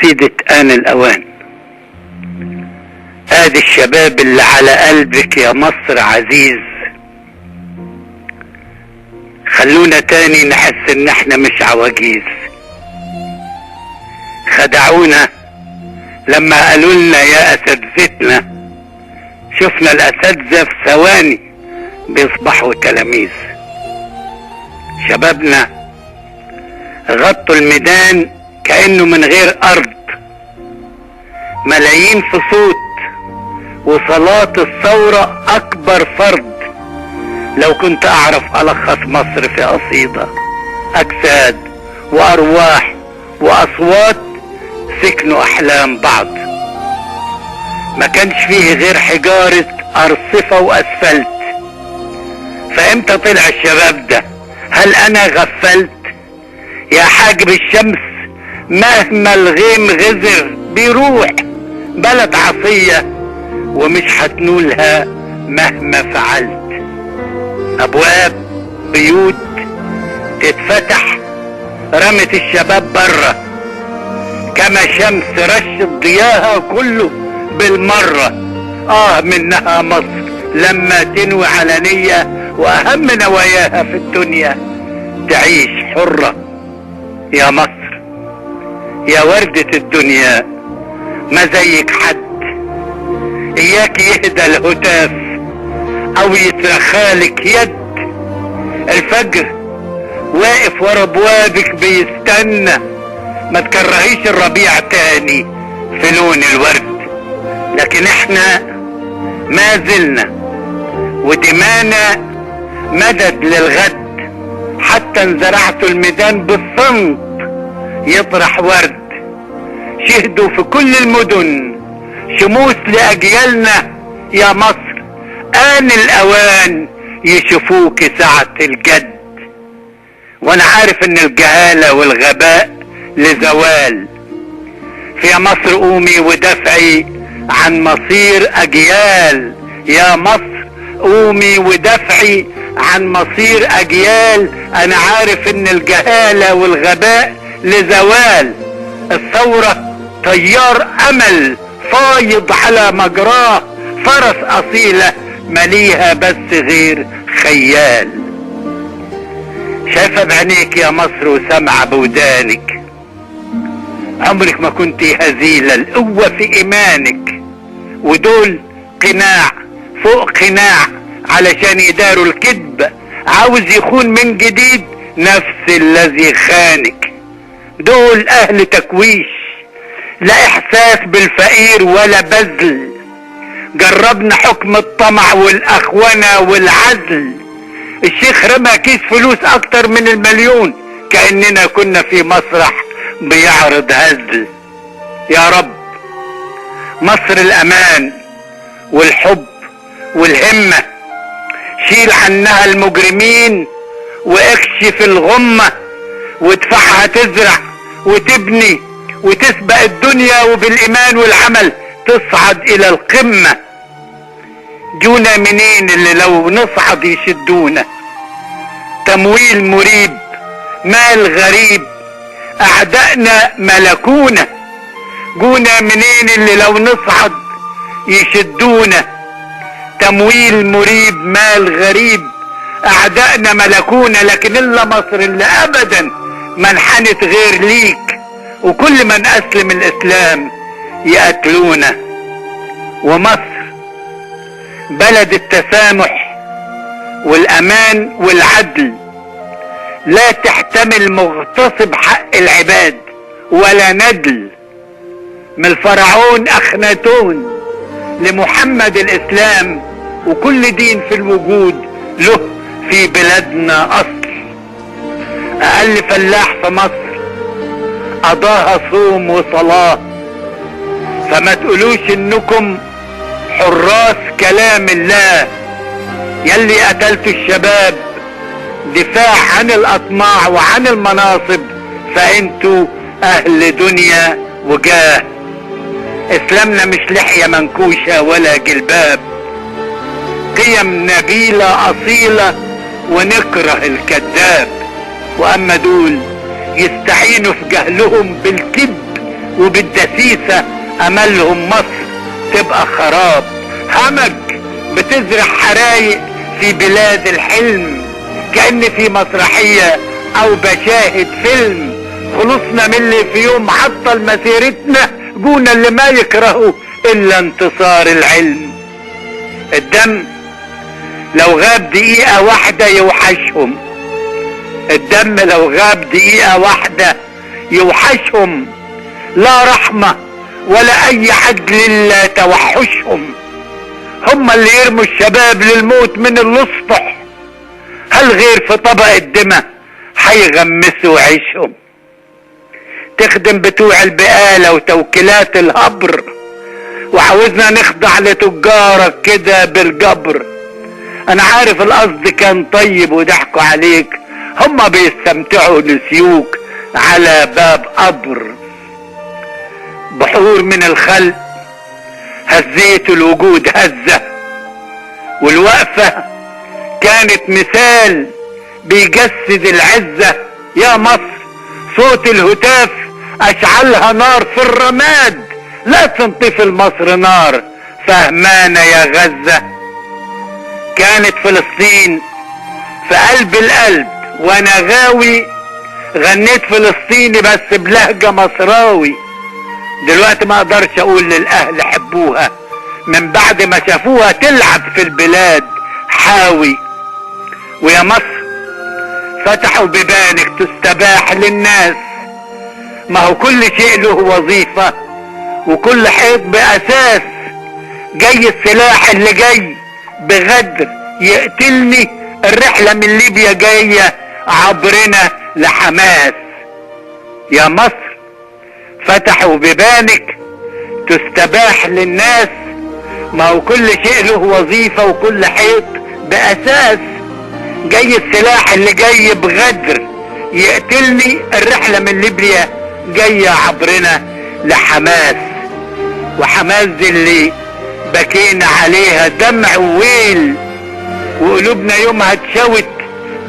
قصيدة آن الأوان. ادي الشباب اللي على قلبك يا مصر عزيز، خلونا تاني نحس ان احنا مش عواجيز. خدعونا لما قالوا لنا يا اساتذتنا، شفنا الاساتذة في ثواني بيصبحوا تلاميذ. شبابنا غطوا الميدان كأنه من غير ارض، ملايين في صوت، وصلاة الثورة اكبر فرض. لو كنت اعرف الخص مصر في قصيدة، اجساد وارواح واصوات سكنوا احلام بعض. ما كانش فيه غير حجارة ارصفة واسفلت. فامتى طلع الشباب ده؟ هل انا غفلت؟ يا حاجب الشمس مهما الغيم غزر بيروح، بلد عصية ومش هتنولها مهما فعلت. ابواب بيوت تتفتح رمت الشباب برا، كما شمس رشت ضياها كله بالمرة. منها مصر لما تنوي علنية واهم نواياها في الدنيا تعيش حرة. يا مصر يا وردة الدنيا ما زيك حد، اياك يهدى الهتاف او يترخالك يد. الفجر واقف ورا ابوابك بيستنى، ما تكرهيش الربيع تاني في لون الورد. لكن احنا ما زلنا ودمانا مدد للغد، حتى انزرعتوا الميدان بالصمت يطرح ورد. شهدوا في كل المدن شموس لأجيالنا يا مصر، آن الأوان يشوفوك ساعة الجد. وانا عارف ان الجهالة والغباء لزوال. في مصر قومي ودافعي عن مصير أجيال. يا مصر قومي ودافعي عن مصير أجيال. انا عارف ان الجهالة والغباء لزوال. الثورة طيار امل فايض على مجراه، فرس اصيلة مليها بس غير خيال. شايفة بعينيك يا مصر وسمع بودانك، عمرك ما كنت هزيلة، القوة في ايمانك. ودول قناع فوق قناع علشان يداروا الكذب، عاوز يخون من جديد نفس الذي خانك. دول اهل تكويش، لا احساس بالفقير ولا بذل. جربنا حكم الطمع والاخونة والعزل. الشيخ رمى كيس فلوس اكتر من المليون كأننا كنا في مسرح بيعرض هزل. يا رب مصر الامان والحب والهمة، شيل عنها المجرمين واكشف الغمة، وادفعها تزرع وتبني وتسبق الدنيا، وبالايمان والعمل تصعد الى القمة. جونا منين اللي لو نصعد يشدونا؟ تمويل مريب مال غريب اعدائنا ملكونا. جونا منين اللي لو نصعد يشدونا؟ تمويل مريب مال غريب اعدائنا ملكونا. لكن الا مصر اللي ابدا ما انحنت غير ليك، وكل من اسلم الاسلام يقتلونا. ومصر بلد التسامح والامان والعدل، لا تحتمل مغتصب حق العباد ولا ندل. من الفرعون اخناتون لمحمد الاسلام، وكل دين في الوجود له في بلادنا اصل. اقل فلاح في مصر قضاها صوم وصلاة، فما تقولوش انكم حراس كلام الله. يلي قتلتوا الشباب دفاع عن الاطماع وعن المناصب، فانتوا اهل دنيا وجاه. اسلامنا مش لحية منكوشة ولا جلباب، قيم نبيلة اصيلة ونكره الكذاب. واما دول يستعينوا في جهلهم بالكذب وبالدسيسة املهم مصر تبقى خراب. همج بتزرع حرايق في بلاد الحلم، كأن في مسرحية او بشاهد فيلم. خلصنا من اللي في يوم عطل مسيرتنا، جونا اللي ما يكرهوا الا انتصار العلم. الدم لو غاب دقيقة واحدة يوحشهم، الدم لو غاب دقيقة واحدة يوحشهم. لا رحمة ولا اي عدل الا توحشهم. هم اللي يرموا الشباب للموت من الاسطح، هل غير في طبق الدماء هيغمسوا عيشهم؟ تخدم بتوع البقالة وتوكيلات الهبر، وعاوزنا نخضع لتجارك كده بالجبر. انا عارف القصد كان طيب وضحكوا عليك، هما بيستمتعوا نسيوك على باب قبر. بحور من الخلق هزيت الوجود هزة، والوقفة كانت مثال بيجسد العزة. يا مصر صوت الهتاف اشعلها نار في الرماد، لا تنطفي مصر نار فهمانة يا غزة. كانت فلسطين في قلب القلب وانا غاوي، غنيت فلسطيني بس بلهجة مصراوي. دلوقتي ما اقدرش اقول للاهل حبوها من بعد ما شافوها تلعب في البلاد حاوي. ويا مصر فتحوا بيبانك تستباح للناس، ما هو كل شيء له وظيفة وكل حيط بأساس. جاي السلاح اللي جاي بغدر يقتلني، الرحلة من ليبيا جاية عبرنا لحماس. يا مصر فتحوا بيبانك تستباح للناس، ما هو كل شيء له وظيفة وكل حيط بأساس. جاي السلاح اللي جاي بغدر يقتلني، الرحلة من ليبيا جاية عبرنا لحماس. وحماس دي اللي بكينا عليها دمع وويل، وقلوبنا يومها اتشوت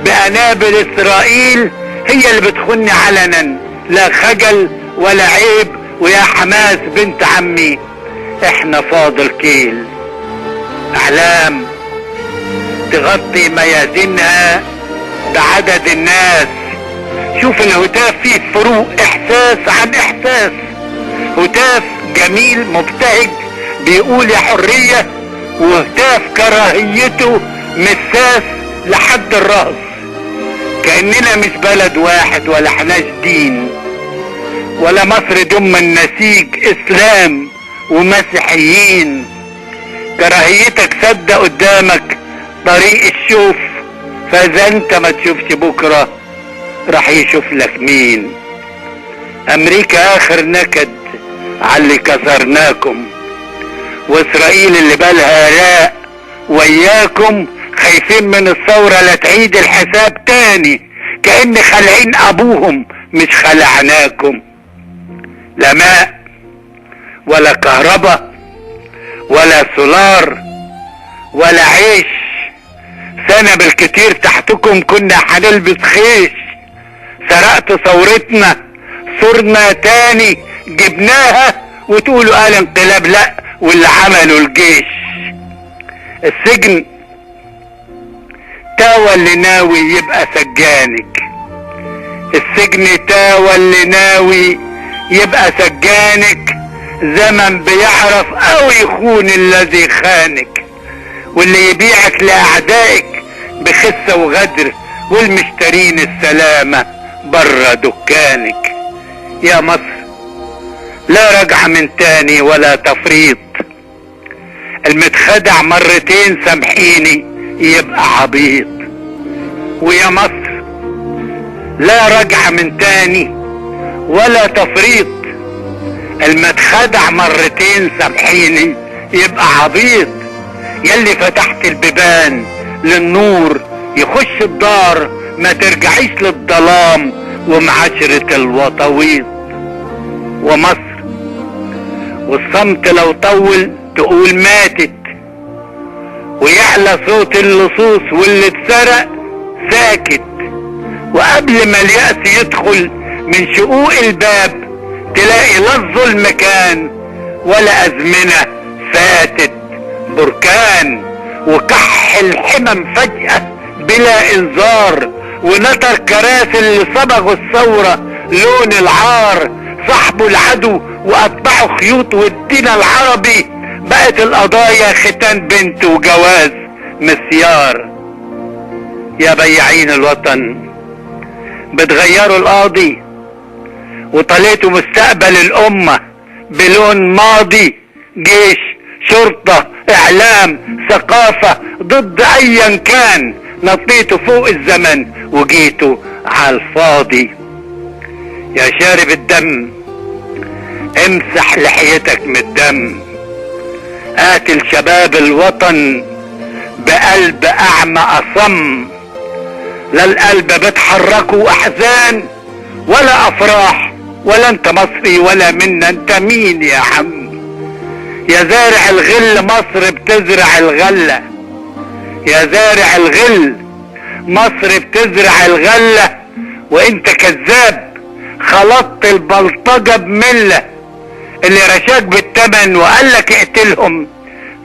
بأنابل إسرائيل، هي اللي بتخن علنا لا خجل ولا عيب. ويا حماس بنت عمي احنا فاضل كيل، اعلام تغطي ميادينها بعدد الناس. شوف الهتاف فيه فروق احساس عن احساس، هتاف جميل مبتهج بيقول يا حرية، وهتاف كراهيته مساس لحد الراس. كأننا مش بلد واحد ولا احناش دين، ولا مصر ضمن النسيج اسلام ومسيحيين. كراهيتك سد قدامك طريق الشوف، فاذا انت ما تشوفش بكرة راح يشوف لك مين. امريكا اخر نكد على اللي كسرناكم، واسرائيل اللي بالها راق وياكم. خايفين من الثورة لا تعيد الحساب تاني، كأن خلعين ابوهم مش خلعناكم. لا ماء ولا كهرباء ولا سولار ولا عيش، سنة بالكتير تحتكم كنا هنلبس خيش. سرقت ثورتنا صرنا تاني جبناها، وتقولوا قال انقلاب لا واللي عملوا الجيش. السجن تاوى اللي ناوي يبقى سجانك، السجن تاوى اللي ناوي يبقى سجانك. زمن بيعرف او يخون الذي خانك، واللي يبيعك لاعدائك بخسة وغدر، والمشترين السلامة برا دكانك. يا مصر لا رجعة من تاني ولا تفريط، المتخدع مرتين سامحيني يبقى عبيط. ويا مصر لا رجعة من تاني ولا تفريط، المتخدع مرتين سامحيني يبقى عبيط. يلي فتحت البيبان للنور يخش الدار، ما ترجعيش للظلام ومعاشرة الوطويط. ومصر والصمت لو طول تقول ماتت، ويعلى صوت اللصوص واللي اتسرق ساكت. وقبل ما اليأس يدخل من شقوق الباب تلاقي لا الظلم كان ولا ازمنة فاتت بركان، وكح الحمم فجأة بلا انذار، ونطر كراسي اللي صبغوا الثورة لون العار، صاحبوا العدو وقطعوا خيوط والدين العربي، بقت القضايا ختان بنت وجواز مسيار. يا بياعين الوطن بتغيروا القاضي وطليتوا مستقبل الامة بلون ماضي، جيش، شرطة، اعلام، ثقافة، ضد ايا كان، نطيتوا فوق الزمن وجيتوا على الفاضي. يا شارب الدم امسح لحيتك من الدم، قاتل شباب الوطن بقلب اعمى اصم، لا القلب بتحركوا احزان ولا افراح، ولا انت مصري ولا منا، انت مين يا عم؟ يا زارع الغل مصر بتزرع الغلة، يا زارع الغل مصر بتزرع الغلة، وانت كذاب خلطت البلطجة بملة، اللي رشاك بالتمن وقالك اقتلهم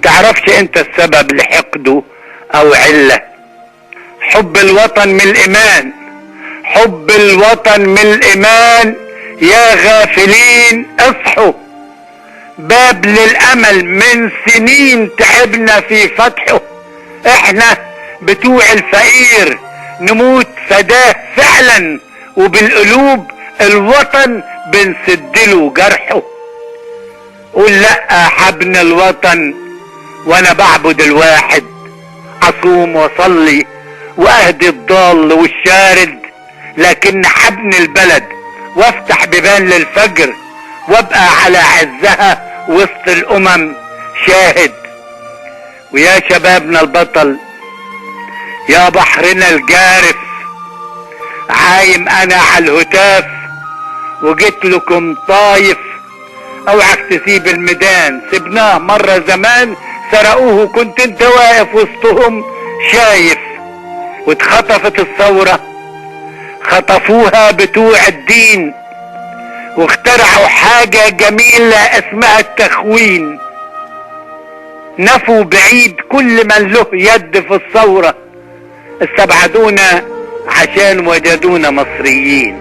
تعرفش انت السبب لحقده او علة. حب الوطن من الايمان، حب الوطن من الايمان، يا غافلين اصحوا، باب للامل من سنين تعبنا في فتحه، احنا بتوع الفقير نموت فداه فعلا، وبالقلوب الوطن بنسدله جرحه. قول لا حبن الوطن وانا بعبد الواحد، اصوم واصلي واهدي الضال والشارد، لكن حبن البلد وافتح بيبان للفجر، وابقى على عزها وسط الامم شاهد. ويا شبابنا البطل يا بحرنا الجارف، عايم انا على الهتاف وجيت لكم طايف، اوعك تسيب الميدان، سبناه مرة زمان سرقوه كنت انت واقف وسطهم شايف، واتخطفت الثورة خطفوها بتوع الدين، واخترعوا حاجة جميلة اسمها التخوين، نفوا بعيد كل من له يد في الثورة، استبعدونا عشان وجدونا مصريين.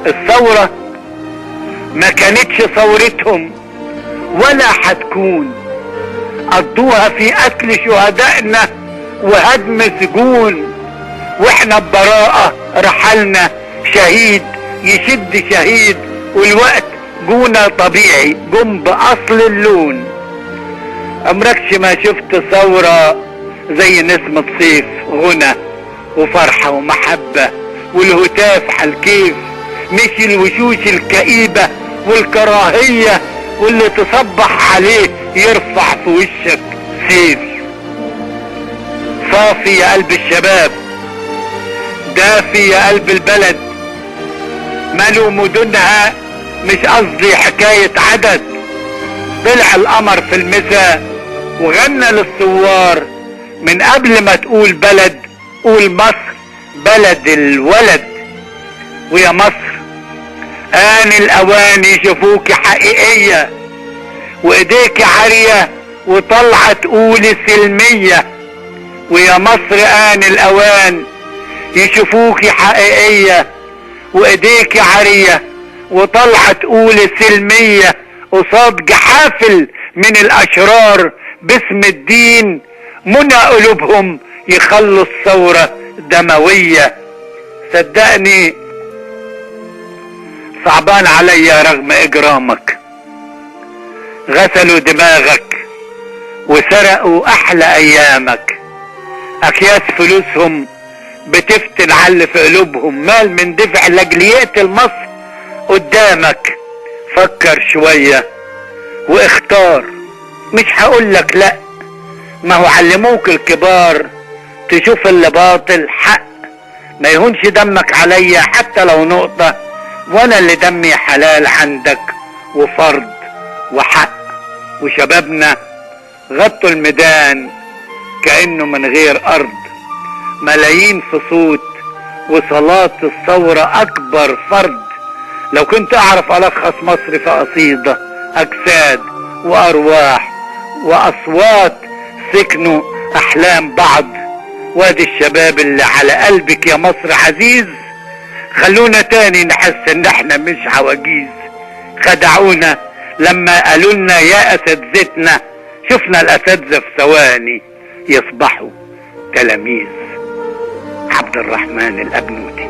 الثورة ما كانتش ثورتهم ولا هتكون، قضوها في قتل شهدائنا وهدم سجون، واحنا ببراءة رحلنا شهيد يشد شهيد، والوقت جونا طبيعي جم بأصل اللون. عمركش ما شفت ثورة زي نسمة صيف غنى وفرحة ومحبة والهتاف على الكيف، مش الوشوش الكئيبة والكراهية واللي تصبح عليه يرفع في وشك سيف. صافي يا قلب الشباب، دافي يا قلب البلد، مالوا مدنها مش قصدي حكاية عدد، طلع القمر في المساء وغنى للثوار، من قبل ما تقول بلد قول مصر بلد الولد. ويا مصر آن الأوان يشوفوك حقيقية، وإيديك عارية وطلعة تقول سلمية. ويا مصر آن الأوان يشوفوك حقيقية، وإيديك عارية وطلعة تقول سلمية، قصاد جحافل من الأشرار باسم الدين، منى قلوبهم يخلوا الثورة دموية. صدقني صعبان عليا رغم اجرامك، غسلوا دماغك وسرقوا احلى ايامك، اكياس فلوسهم بتفتن على اللي في قلوبهم، مال من دفع لاجل يقتل مصر قدامك. فكر شوية واختار، مش هقولك لا، ما هو علموك الكبار تشوف اللي باطل حق، ما يهونش دمك عليا حتى لو نقطة، وانا اللي دمي حلال عندك وفرض وحق. وشبابنا غطوا الميدان كأنه من غير ارض، ملايين في صوت وصلاة الثورة اكبر فرد، لو كنت اعرف الخص مصر في قصيدة، اجساد وارواح واصوات سكنوا احلام بعض. وادي الشباب اللي على قلبك يا مصر عزيز، خلونا تاني نحس ان احنا مش عواجيز. خدعونا لما قالوا لنا يا اساتذتنا، شفنا الاساتذة في ثواني يصبحوا تلاميذ. عبد الرحمن الأبنودي.